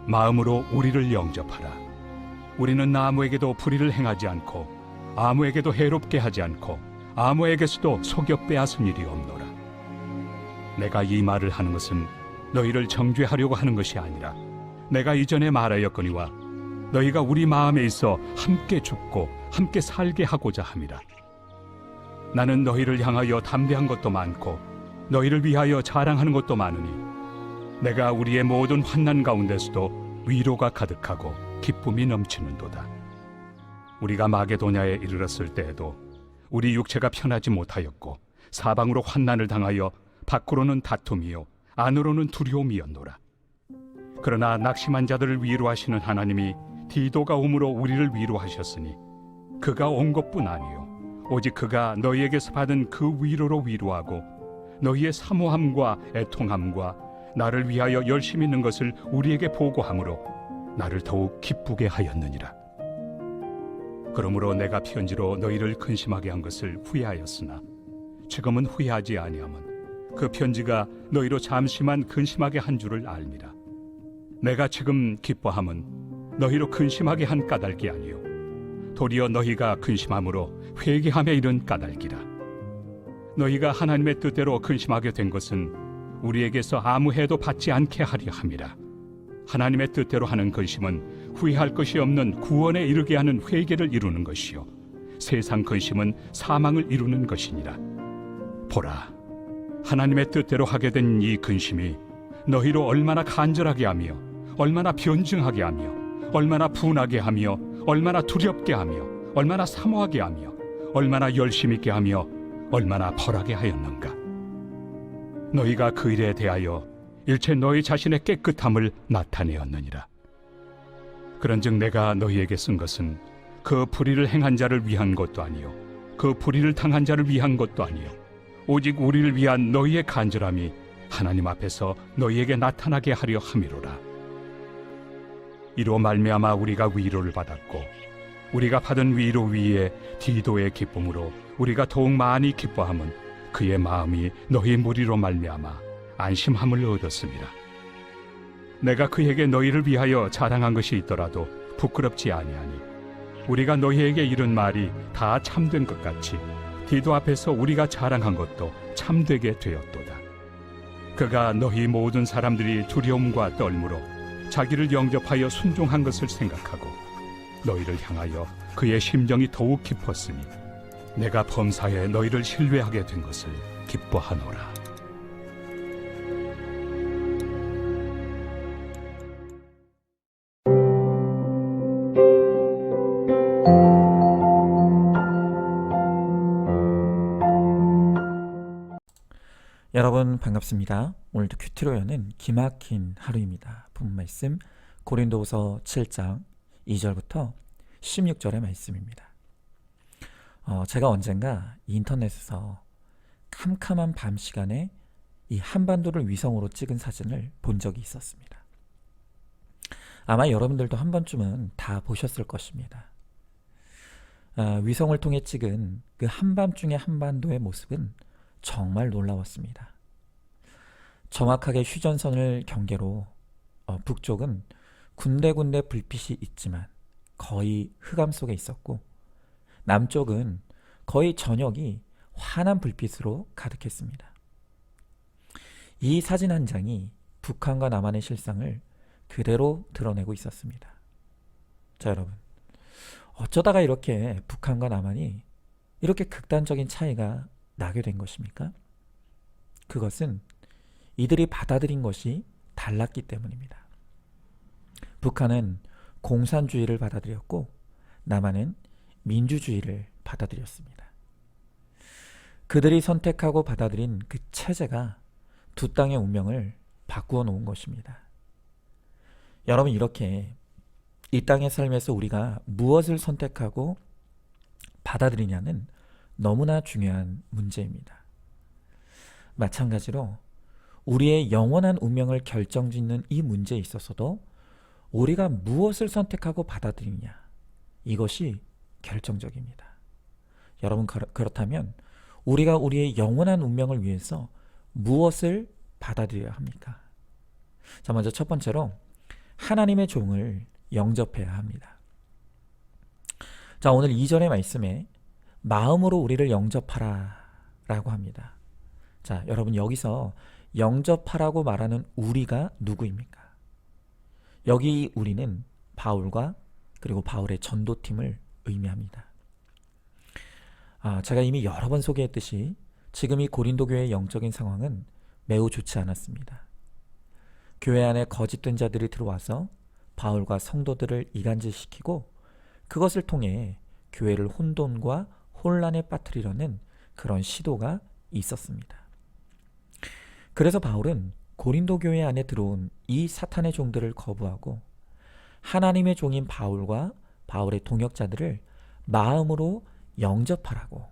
마음으로 우리를 영접하라. 우리는 아무에게도 불의를 행하지 않고 아무에게도 해롭게 하지 않고 아무에게서도 속여 빼앗은 일이 없노라. 내가 이 말을 하는 것은 너희를 정죄하려고 하는 것이 아니라 내가 이전에 말하였거니와 너희가 우리 마음에 있어 함께 죽고 함께 살게 하고자 함이라. 나는 너희를 향하여 담대한 것도 많고 너희를 위하여 자랑하는 것도 많으니 내가 우리의 모든 환난 가운데서도 위로가 가득하고 기쁨이 넘치는도다. 우리가 마게도냐에 이르렀을 때에도 우리 육체가 편하지 못하였고 사방으로 환난을 당하여 밖으로는 다툼이요 안으로는 두려움이었노라. 그러나 낙심한 자들을 위로하시는 하나님이 디도가 옴으로 우리를 위로하셨으니 그가 온 것뿐 아니요 오직 그가 너희에게서 받은 그 위로로 위로하고 너희의 사모함과 애통함과 나를 위하여 열심히 있는 것을 우리에게 보고함으로 나를 더욱 기쁘게 하였느니라. 그러므로 내가 편지로 너희를 근심하게 한 것을 후회하였으나 지금은 후회하지 아니함은 그 편지가 너희로 잠시만 근심하게 한 줄을 알미라. 내가 지금 기뻐함은 너희로 근심하게 한 까닭이 아니요 도리어 너희가 근심함으로 회개함에 이른 까닭이라. 너희가 하나님의 뜻대로 근심하게 된 것은 우리에게서 아무 해도 받지 않게 하려 함이라. 하나님의 뜻대로 하는 근심은 후회할 것이 없는 구원에 이르게 하는 회개를 이루는 것이요 세상 근심은 사망을 이루는 것이니라. 보라, 하나님의 뜻대로 하게 된 이 근심이 너희로 얼마나 간절하게 하며 얼마나 변증하게 하며 얼마나 분하게 하며 얼마나 두렵게 하며 얼마나 사모하게 하며 얼마나 열심 있게 하며 얼마나 벌하게 하였는가. 너희가 그 일에 대하여 일체 너희 자신의 깨끗함을 나타내었느니라. 그런즉 내가 너희에게 쓴 것은 그 불의를 행한 자를 위한 것도 아니요 그 불의를 당한 자를 위한 것도 아니요 오직 우리를 위한 너희의 간절함이 하나님 앞에서 너희에게 나타나게 하려 함이로라. 이로 말미암아 우리가 위로를 받았고 우리가 받은 위로 위에 디도의 기쁨으로 우리가 더욱 많이 기뻐함은 그의 마음이 너희 무리로 말미암아 안심함을 얻었습니다. 내가 그에게 너희를 위하여 자랑한 것이 있더라도 부끄럽지 아니하니 우리가 너희에게 이른 말이 다 참된 것 같이 디도 앞에서 우리가 자랑한 것도 참되게 되었도다. 그가 너희 모든 사람들이 두려움과 떨므로 자기를 영접하여 순종한 것을 생각하고 너희를 향하여 그의 심정이 더욱 깊었으니 내가 범사에 너희를 신뢰하게 된 것을 기뻐하노라. 여러분 반갑습니다. 오늘도 큐티로 여는 기막힌 하루입니다. 본 말씀 고린도후서 7장 2절부터 16절의 말씀입니다. 제가 언젠가 인터넷에서 캄캄한 밤 시간에 이 한반도를 위성으로 찍은 사진을 본 적이 있었습니다. 아마 여러분들도 한 번쯤은 다 보셨을 것입니다. 위성을 통해 찍은 그 한밤중의 한반도의 모습은 정말 놀라웠습니다. 정확하게 휴전선을 경계로 북쪽은 군데군데 불빛이 있지만 거의 흑암 속에 있었고 남쪽은 거의 전역이 환한 불빛으로 가득했습니다. 이 사진 한 장이 북한과 남한의 실상을 그대로 드러내고 있었습니다. 자, 여러분, 어쩌다가 이렇게 북한과 남한이 이렇게 극단적인 차이가 나게 된 것입니까? 그것은 이들이 받아들인 것이 달랐기 때문입니다. 북한은 공산주의를 받아들였고 남한은 민주주의를 받아들였습니다. 그들이 선택하고 받아들인 그 체제가 두 땅의 운명을 바꾸어 놓은 것입니다. 여러분, 이렇게 이 땅의 삶에서 우리가 무엇을 선택하고 받아들이냐는 너무나 중요한 문제입니다. 마찬가지로 우리의 영원한 운명을 결정짓는 이 문제에 있어서도 우리가 무엇을 선택하고 받아들이냐, 이것이 결정적입니다. 여러분, 그렇다면 우리가 우리의 영원한 운명을 위해서 무엇을 받아들여야 합니까? 자, 먼저 첫 번째로 하나님의 종을 영접해야 합니다. 자, 오늘 2절의 말씀에 마음으로 우리를 영접하라 라고 합니다. 자, 여러분 여기서 영접하라고 말하는 우리가 누구입니까? 여기 우리는 바울과 그리고 바울의 전도팀을 의미합니다. 제가 이미 여러 번 소개했듯이 지금 이 고린도 교회의 영적인 상황은 매우 좋지 않았습니다. 교회 안에 거짓된 자들이 들어와서 바울과 성도들을 이간질시키고 그것을 통해 교회를 혼돈과 혼란에 빠뜨리려는 그런 시도가 있었습니다. 그래서 바울은 고린도 교회 안에 들어온 이 사탄의 종들을 거부하고 하나님의 종인 바울과 바울의 동역자들을 마음으로 영접하라고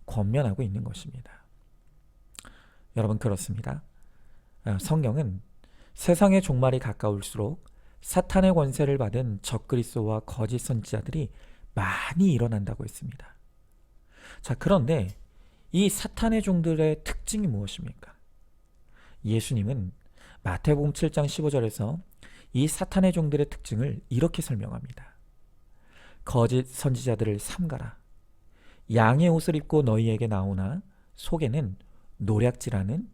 권면하고 있는 것입니다. 여러분, 그렇습니다. 성경은 세상의 종말이 가까울수록 사탄의 권세를 받은 적그리스도와 거짓 선지자들이 많이 일어난다고 했습니다. 자, 그런데 이 사탄의 종들의 특징이 무엇입니까? 예수님은 마태복음 7장 15절에서 이 사탄의 종들의 특징을 이렇게 설명합니다. 거짓 선지자들을 삼가라. 양의 옷을 입고 너희에게 나오나 속에는 노략질하는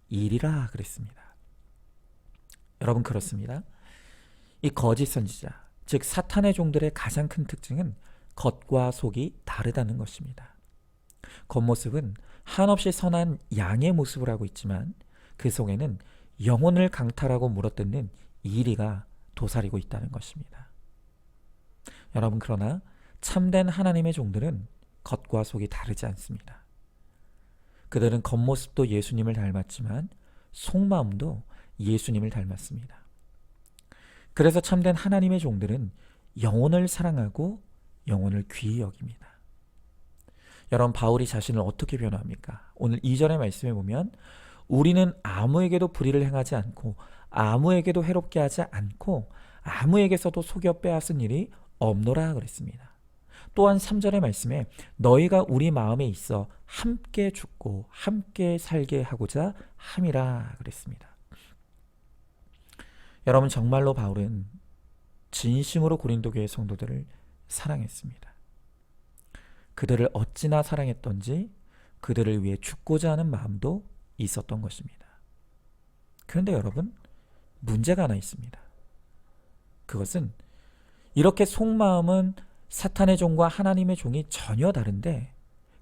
일이라 그랬습니다. 여러분, 그렇습니다. 이 거짓 선지자, 즉 사탄의 종들의 가장 큰 특징은 겉과 속이 다르다는 것입니다. 겉모습은 한없이 선한 양의 모습을 하고 있지만 그 속에는 영혼을 강탈하고 물어뜯는 이리가 도사리고 있다는 것입니다. 여러분, 그러나 참된 하나님의 종들은 겉과 속이 다르지 않습니다. 그들은 겉모습도 예수님을 닮았지만 속마음도 예수님을 닮았습니다. 그래서 참된 하나님의 종들은 영혼을 사랑하고 영혼을 귀히 여깁니다. 여러분, 바울이 자신을 어떻게 변호합니까? 오늘 2절의 말씀에 보면 우리는 아무에게도 불의를 행하지 않고 아무에게도 해롭게 하지 않고 아무에게서도 속여 빼앗은 일이 없노라 그랬습니다. 또한 3절의 말씀에 너희가 우리 마음에 있어 함께 죽고 함께 살게 하고자 함이라 그랬습니다. 여러분, 정말로 바울은 진심으로 고린도 교회 성도들을 사랑했습니다. 그들을 어찌나 사랑했던지 그들을 위해 죽고자 하는 마음도 있었던 것입니다. 그런데 여러분, 문제가 하나 있습니다. 그것은 이렇게 속마음은 사탄의 종과 하나님의 종이 전혀 다른데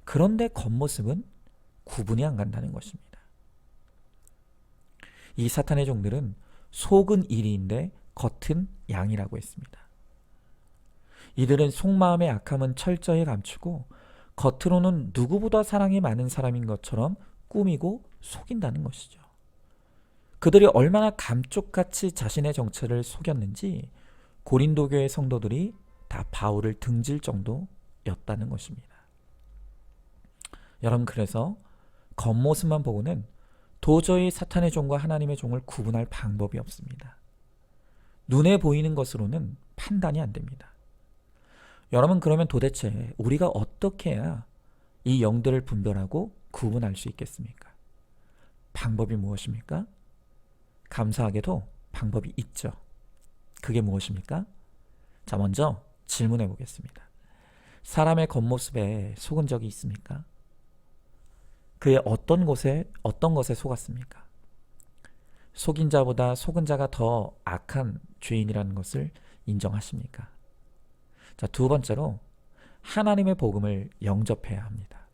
그런데 겉모습은 구분이 안 간다는 것입니다. 이 사탄의 종들은 속은 이리인데 겉은 양이라고 했습니다. 이들은 속마음의 악함은 철저히 감추고 겉으로는 누구보다 사랑이 많은 사람인 것처럼 꾸미고 속인다는 것이죠. 그들이 얼마나 감쪽같이 자신의 정체를 속였는지 고린도 교회 성도들이 다 바울을 등질 정도였다는 것입니다. 여러분, 그래서 겉모습만 보고는 도저히 사탄의 종과 하나님의 종을 구분할 방법이 없습니다. 눈에 보이는 것으로는 판단이 안 됩니다. 여러분, 그러면 도대체 우리가 어떻게 해야 이 영들을 분별하고 구분할 수 있겠습니까? 방법이 무엇입니까? 감사하게도 방법이 있죠. 그게 무엇입니까? 자, 먼저 질문해 보겠습니다. 사람의 겉모습에 속은 적이 있습니까? 그의 어떤 것에 속았습니까? 속인 자보다 속은 자가 더 악한 죄인이라는 것을 인정하십니까? 자, 두 번째로 하나님의 복음을 영접해야 합니다.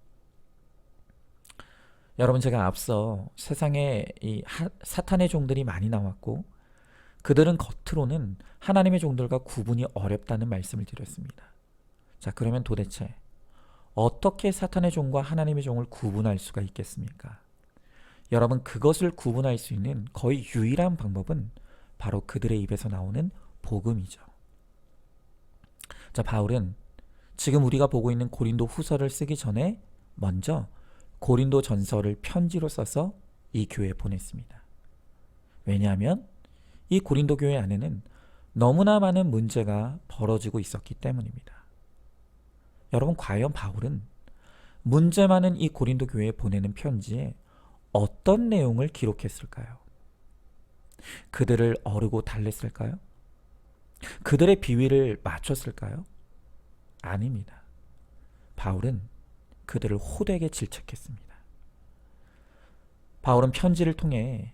여러분, 제가 앞서 세상에 이 사탄의 종들이 많이 나왔고 그들은 겉으로는 하나님의 종들과 구분이 어렵다는 말씀을 드렸습니다. 자, 그러면 도대체 어떻게 사탄의 종과 하나님의 종을 구분할 수가 있겠습니까? 여러분, 그것을 구분할 수 있는 거의 유일한 방법은 바로 그들의 입에서 나오는 복음이죠. 자, 바울은 지금 우리가 보고 있는 고린도 후서를 쓰기 전에 먼저 고린도 전서를 편지로 써서 이 교회에 보냈습니다. 왜냐하면 이 고린도 교회 안에는 너무나 많은 문제가 벌어지고 있었기 때문입니다. 여러분, 과연 바울은 문제 많은 이 고린도 교회에 보내는 편지에 어떤 내용을 기록했을까요? 그들을 어르고 달랬을까요? 그들의 비위를 맞췄을까요? 아닙니다. 바울은 그들을 호되게 질책했습니다. 바울은 편지를 통해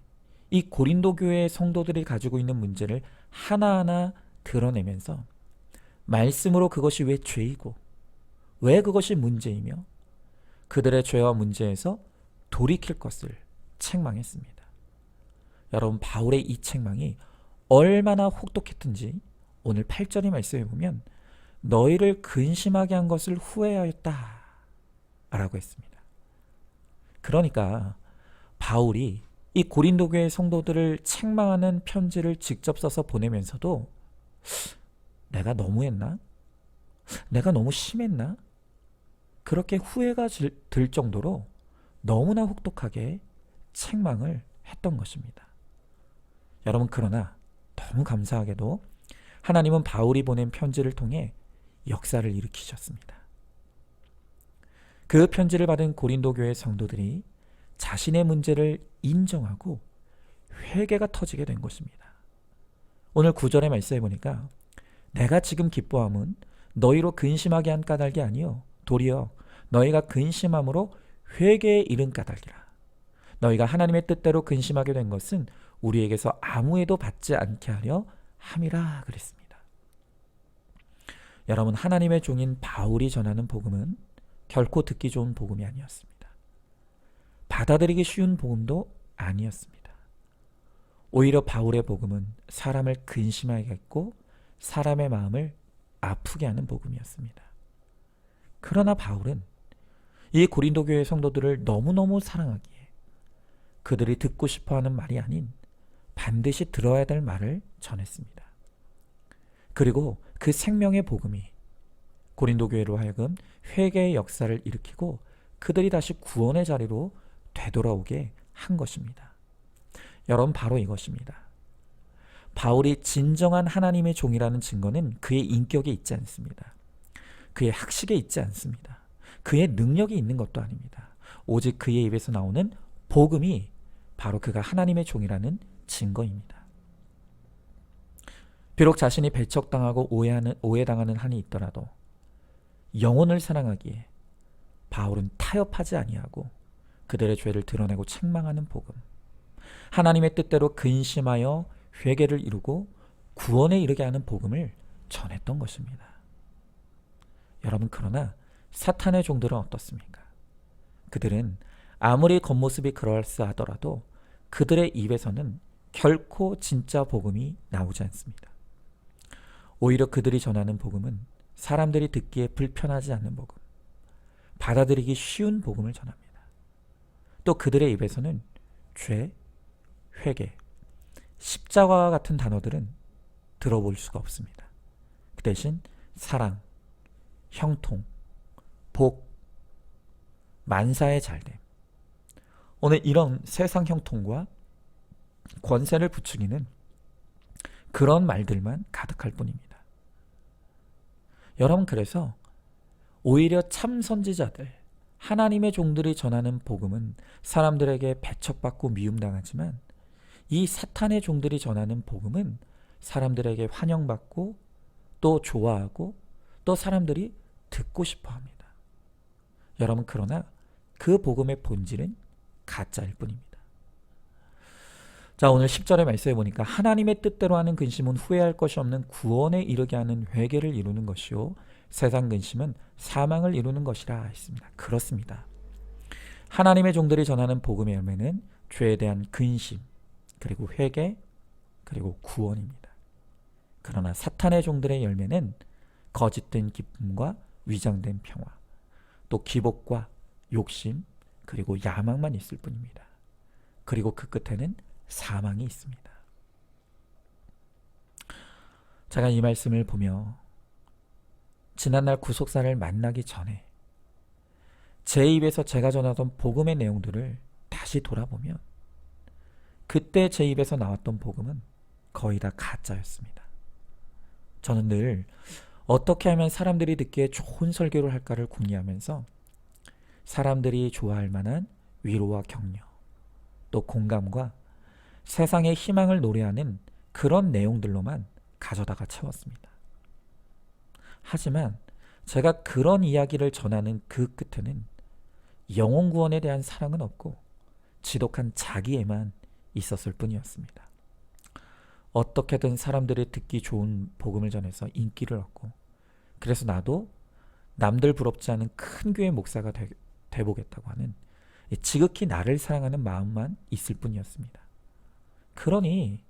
이 고린도 교회의 성도들이 가지고 있는 문제를 하나하나 드러내면서 말씀으로 그것이 왜 죄이고 왜 그것이 문제이며 그들의 죄와 문제에서 돌이킬 것을 책망했습니다. 여러분, 바울의 이 책망이 얼마나 혹독했든지 오늘 8절의 말씀에 보면 너희를 근심하게 한 것을 후회하였다 라고 했습니다. 그러니까 바울이 이 고린도 교회 성도들을 책망하는 편지를 직접 써서 보내면서도 내가 너무했나? 내가 너무 심했나? 그렇게 후회가 들 정도로 너무나 혹독하게 책망을 했던 것입니다. 여러분, 그러나 너무 감사하게도 하나님은 바울이 보낸 편지를 통해 역사를 일으키셨습니다. 그 편지를 받은 고린도 교회 성도들이 자신의 문제를 인정하고 회개가 터지게 된 것입니다. 오늘 9절의 말씀에 보니까 내가 지금 기뻐함은 너희로 근심하게 한 까닭이 아니요 도리어 너희가 근심함으로 회개에 이른 까닭이라. 너희가 하나님의 뜻대로 근심하게 된 것은 우리에게서 아무에도 받지 않게 하려 함이라 그랬습니다. 여러분, 하나님의 종인 바울이 전하는 복음은 결코 듣기 좋은 복음이 아니었습니다. 받아들이기 쉬운 복음도 아니었습니다. 오히려 바울의 복음은 사람을 근심하게 했고 사람의 마음을 아프게 하는 복음이었습니다. 그러나 바울은 이 고린도 교회 성도들을 너무너무 사랑하기에 그들이 듣고 싶어하는 말이 아닌 반드시 들어야 될 말을 전했습니다. 그리고 그 생명의 복음이 고린도 교회로 하여금 회개의 역사를 일으키고 그들이 다시 구원의 자리로 되돌아오게 한 것입니다. 여러분, 바로 이것입니다. 바울이 진정한 하나님의 종이라는 증거는 그의 인격에 있지 않습니다. 그의 학식에 있지 않습니다. 그의 능력이 있는 것도 아닙니다. 오직 그의 입에서 나오는 복음이 바로 그가 하나님의 종이라는 증거입니다. 비록 자신이 배척당하고 오해당하는 한이 있더라도 영혼을 사랑하기에 바울은 타협하지 아니하고 그들의 죄를 드러내고 책망하는 복음, 하나님의 뜻대로 근심하여 회개를 이루고 구원에 이르게 하는 복음을 전했던 것입니다. 여러분, 그러나 사탄의 종들은 어떻습니까? 그들은 아무리 겉모습이 그럴싸하더라도 그들의 입에서는 결코 진짜 복음이 나오지 않습니다. 오히려 그들이 전하는 복음은 사람들이 듣기에 불편하지 않는 복음, 받아들이기 쉬운 복음을 전합니다. 또 그들의 입에서는 죄, 회개, 십자가와 같은 단어들은 들어볼 수가 없습니다. 그 대신 사랑, 형통, 복, 만사의 잘됨, 오늘 이런 세상 형통과 권세를 부추기는 그런 말들만 가득할 뿐입니다. 여러분, 그래서 오히려 참 선지자들, 하나님의 종들이 전하는 복음은 사람들에게 배척받고 미움당하지만 이 사탄의 종들이 전하는 복음은 사람들에게 환영받고 또 좋아하고 또 사람들이 듣고 싶어합니다. 여러분, 그러나 그 복음의 본질은 가짜일 뿐입니다. 자, 오늘 10절의 말씀에 보니까 하나님의 뜻대로 하는 근심은 후회할 것이 없는 구원에 이르게 하는 회개를 이루는 것이요 세상 근심은 사망을 이루는 것이라 했습니다. 그렇습니다. 하나님의 종들이 전하는 복음의 열매는 죄에 대한 근심, 그리고 회개, 그리고 구원입니다. 그러나 사탄의 종들의 열매는 거짓된 기쁨과 위장된 평화, 또 기복과 욕심, 그리고 야망만 있을 뿐입니다. 그리고 그 끝에는 사망이 있습니다. 제가 이 말씀을 보며 지난날 구속사를 만나기 전에 제 입에서 제가 전하던 복음의 내용들을 다시 돌아보면 그때 제 입에서 나왔던 복음은 거의 다 가짜였습니다. 저는 늘 어떻게 하면 사람들이 듣기에 좋은 설교를 할까를 궁리하면서 사람들이 좋아할 만한 위로와 격려, 또 공감과 세상의 희망을 노래하는 그런 내용들로만 가져다가 채웠습니다. 하지만 제가 그런 이야기를 전하는 그 끝에는 영혼 구원에 대한 사랑은 없고 지독한 자기애만 있었을 뿐이었습니다. 어떻게든 사람들이 듣기 좋은 복음을 전해서 인기를 얻고, 그래서 나도 남들 부럽지 않은 큰 교회 목사가 돼보겠다고 하는 지극히 나를 사랑하는 마음만 있을 뿐이었습니다. 그러니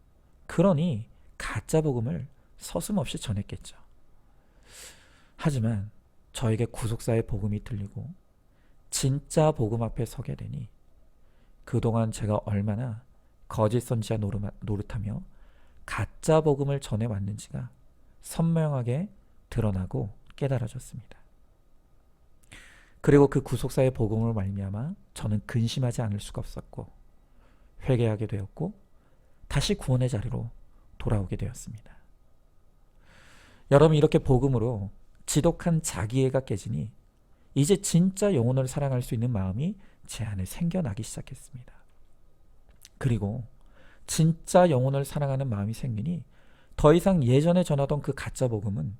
가짜 복음을 서슴없이 전했겠죠. 하지만 저에게 구속사의 복음이 들리고 진짜 복음 앞에 서게 되니 그동안 제가 얼마나 거짓 선지자 노릇하며 가짜 복음을 전해왔는지가 선명하게 드러나고 깨달아졌습니다. 그리고 그 구속사의 복음을 말미암아 저는 근심하지 않을 수가 없었고 회개하게 되었고 다시 구원의 자리로 돌아오게 되었습니다. 여러분, 이렇게 복음으로 지독한 자기애가 깨지니 이제 진짜 영혼을 사랑할 수 있는 마음이 제 안에 생겨나기 시작했습니다. 그리고 진짜 영혼을 사랑하는 마음이 생기니 더 이상 예전에 전하던 그 가짜 복음은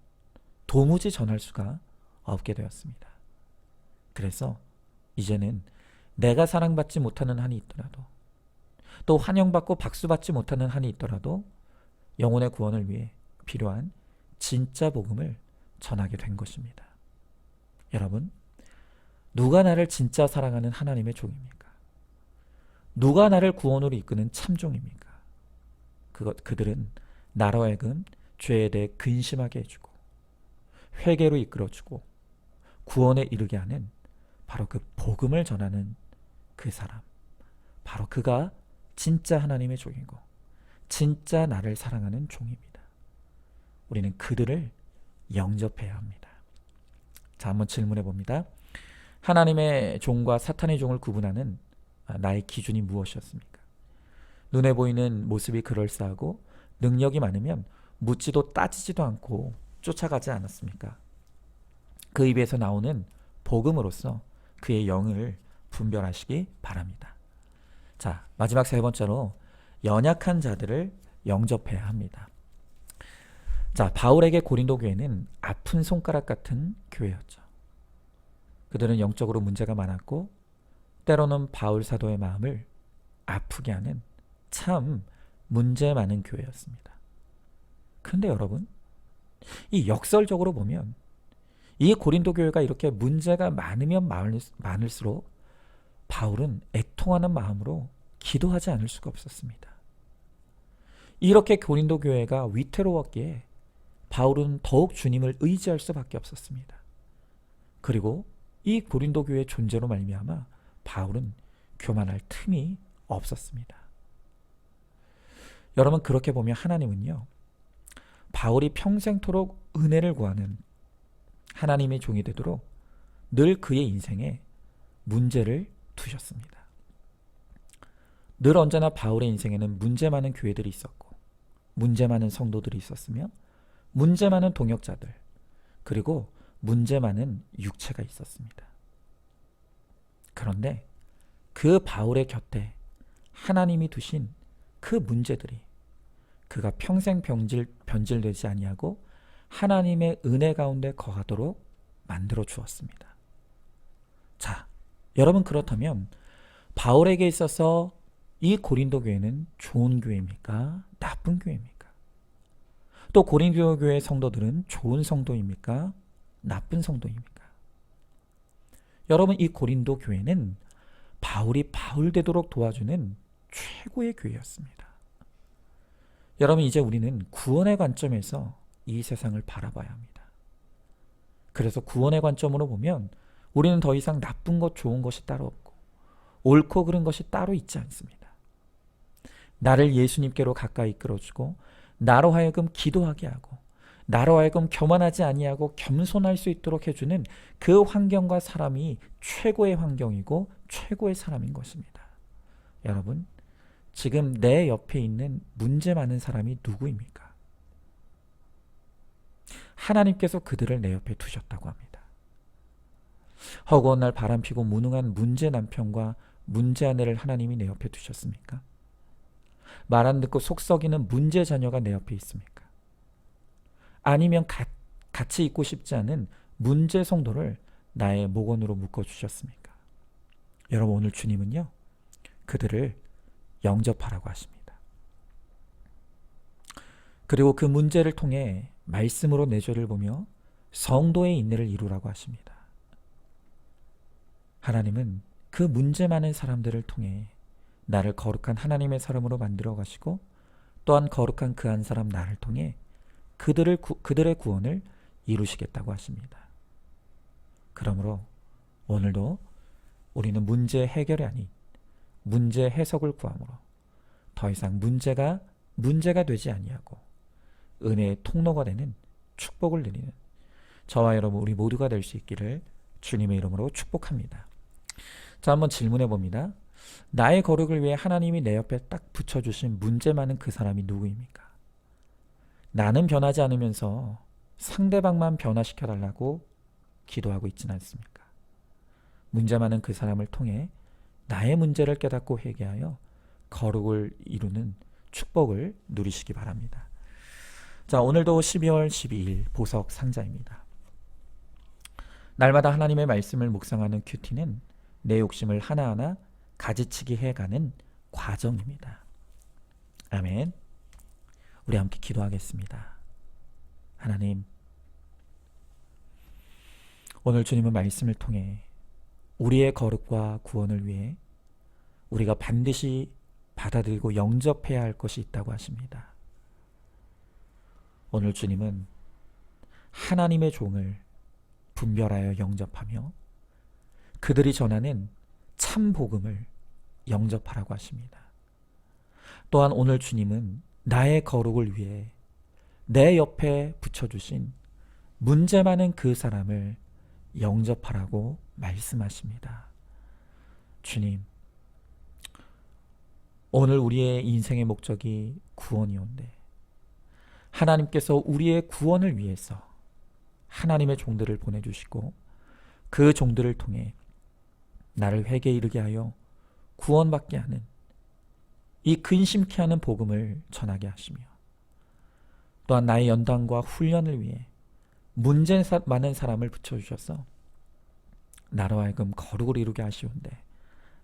도무지 전할 수가 없게 되었습니다. 그래서 이제는 내가 사랑받지 못하는 한이 있더라도, 또 환영받고 박수받지 못하는 한이 있더라도 영혼의 구원을 위해 필요한 진짜 복음을 전하게 된 것입니다. 여러분, 누가 나를 진짜 사랑하는 하나님의 종입니까? 누가 나를 구원으로 이끄는 참종입니까? 그들은 나로 하여금 죄에 대해 근심하게 해주고 회개로 이끌어주고 구원에 이르게 하는 바로 그 복음을 전하는 그 사람, 바로 그가 진짜 하나님의 종이고 진짜 나를 사랑하는 종입니다. 우리는 그들을 영접해야 합니다. 자, 한번 질문해 봅니다. 하나님의 종과 사탄의 종을 구분하는 나의 기준이 무엇이었습니까? 눈에 보이는 모습이 그럴싸하고 능력이 많으면 묻지도 따지지도 않고 쫓아가지 않았습니까? 그 입에서 나오는 복음으로써 그의 영을 분별하시기 바랍니다. 자, 마지막 세 번째로 연약한 자들을 영접해야 합니다. 자, 바울에게 고린도 교회는 아픈 손가락 같은 교회였죠. 그들은 영적으로 문제가 많았고 때로는 바울 사도의 마음을 아프게 하는 참 문제 많은 교회였습니다. 그런데 여러분, 이 역설적으로 보면 이 고린도 교회가 이렇게 문제가 많으면 많을수록 바울은 애통하는 마음으로 기도하지 않을 수가 없었습니다. 이렇게 고린도 교회가 위태로웠기에 바울은 더욱 주님을 의지할 수밖에 없었습니다. 그리고 이 고린도 교회의 존재로 말미암아 바울은 교만할 틈이 없었습니다. 여러분, 그렇게 보면 하나님은요, 바울이 평생토록 은혜를 구하는 하나님의 종이 되도록 늘 그의 인생에 문제를 두셨습니다. 늘 언제나 바울의 인생에는 문제 많은 교회들이 있었고 문제 많은 성도들이 있었으며 문제 많은 동역자들, 그리고 문제 많은 육체가 있었습니다. 그런데 그 바울의 곁에 하나님이 두신 그 문제들이 그가 평생 변질되지 아니하고 하나님의 은혜 가운데 거하도록 만들어 주었습니다. 자, 여러분, 그렇다면 바울에게 있어서 이 고린도 교회는 좋은 교회입니까? 나쁜 교회입니까? 또 고린도 교회 성도들은 좋은 성도입니까? 나쁜 성도입니까? 여러분, 이 고린도 교회는 바울이 바울 되도록 도와주는 최고의 교회였습니다. 여러분, 이제 우리는 구원의 관점에서 이 세상을 바라봐야 합니다. 그래서 구원의 관점으로 보면 우리는 더 이상 나쁜 것, 좋은 것이 따로 없고 옳고 그른 것이 따로 있지 않습니다. 나를 예수님께로 가까이 이끌어주고 나로 하여금 기도하게 하고 나로 하여금 교만하지 아니하고 겸손할 수 있도록 해주는 그 환경과 사람이 최고의 환경이고 최고의 사람인 것입니다. 여러분, 지금 내 옆에 있는 문제 많은 사람이 누구입니까? 하나님께서 그들을 내 옆에 두셨다고 합니다. 허구한 날 바람피고 무능한 문제 남편과 문제 아내를 하나님이 내 옆에 두셨습니까? 말 안 듣고 속 썩이는 문제 자녀가 내 옆에 있습니까? 아니면 같이 있고 싶지 않은 문제 성도를 나의 목원으로 묶어주셨습니까? 여러분, 오늘 주님은요, 그들을 영접하라고 하십니다. 그리고 그 문제를 통해 말씀으로 내 죄를 보며 성도의 인내를 이루라고 하십니다. 하나님은 그 문제 많은 사람들을 통해 나를 거룩한 하나님의 사람으로 만들어 가시고, 또한 거룩한 그 한 사람 나를 통해 그들의 구원을 이루시겠다고 하십니다. 그러므로 오늘도 우리는 문제 해결이 아닌 문제 해석을 구함으로 더 이상 문제가 되지 아니하고 은혜의 통로가 되는 축복을 누리는 저와 여러분, 우리 모두가 될 수 있기를 주님의 이름으로 축복합니다. 자, 한번 질문해 봅니다. 나의 거룩을 위해 하나님이 내 옆에 딱 붙여주신 문제 많은 그 사람이 누구입니까? 나는 변하지 않으면서 상대방만 변화시켜달라고 기도하고 있지는 않습니까? 문제 많은 그 사람을 통해 나의 문제를 깨닫고 회개하여 거룩을 이루는 축복을 누리시기 바랍니다. 자, 오늘도 12월 12일 보석 상자입니다. 날마다 하나님의 말씀을 묵상하는 큐티는 내 욕심을 하나하나 가지치기 해가는 과정입니다. 아멘. 우리 함께 기도하겠습니다. 하나님, 오늘 주님의 말씀을 통해 우리의 거룩과 구원을 위해 우리가 반드시 받아들이고 영접해야 할 것이 있다고 하십니다. 오늘 주님은 하나님의 종을 분별하여 영접하며 그들이 전하는 참 복음을 영접하라고 하십니다. 또한 오늘 주님은 나의 거룩을 위해 내 옆에 붙여주신 문제 많은 그 사람을 영접하라고 말씀하십니다. 주님, 오늘 우리의 인생의 목적이 구원이온데 하나님께서 우리의 구원을 위해서 하나님의 종들을 보내주시고 그 종들을 통해 나를 회개에 이르게 하여 구원받게 하는 이 근심케 하는 복음을 전하게 하시며, 또한 나의 연단과 훈련을 위해 문제 많은 사람을 붙여주셔서 나로 하여금 거룩을 이루게 하시온데,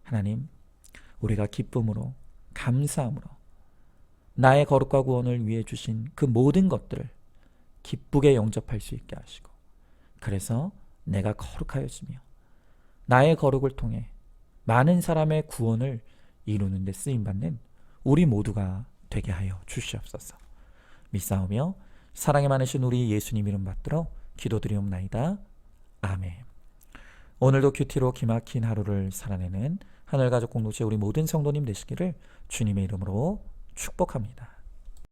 하나님, 우리가 기쁨으로 감사함으로 나의 거룩과 구원을 위해 주신 그 모든 것들을 기쁘게 영접할 수 있게 하시고, 그래서 내가 거룩하여지며 나의 거룩을 통해 많은 사람의 구원을 이루는 데 쓰임받는 우리 모두가 되게 하여 주시옵소서. 믿사오며 사랑이 많으신 우리 예수님 이름 받들어 기도드리옵나이다. 아멘. 오늘도 큐티로 기막힌 하루를 살아내는 하늘가족 공동체 우리 모든 성도님 되시기를 주님의 이름으로 축복합니다.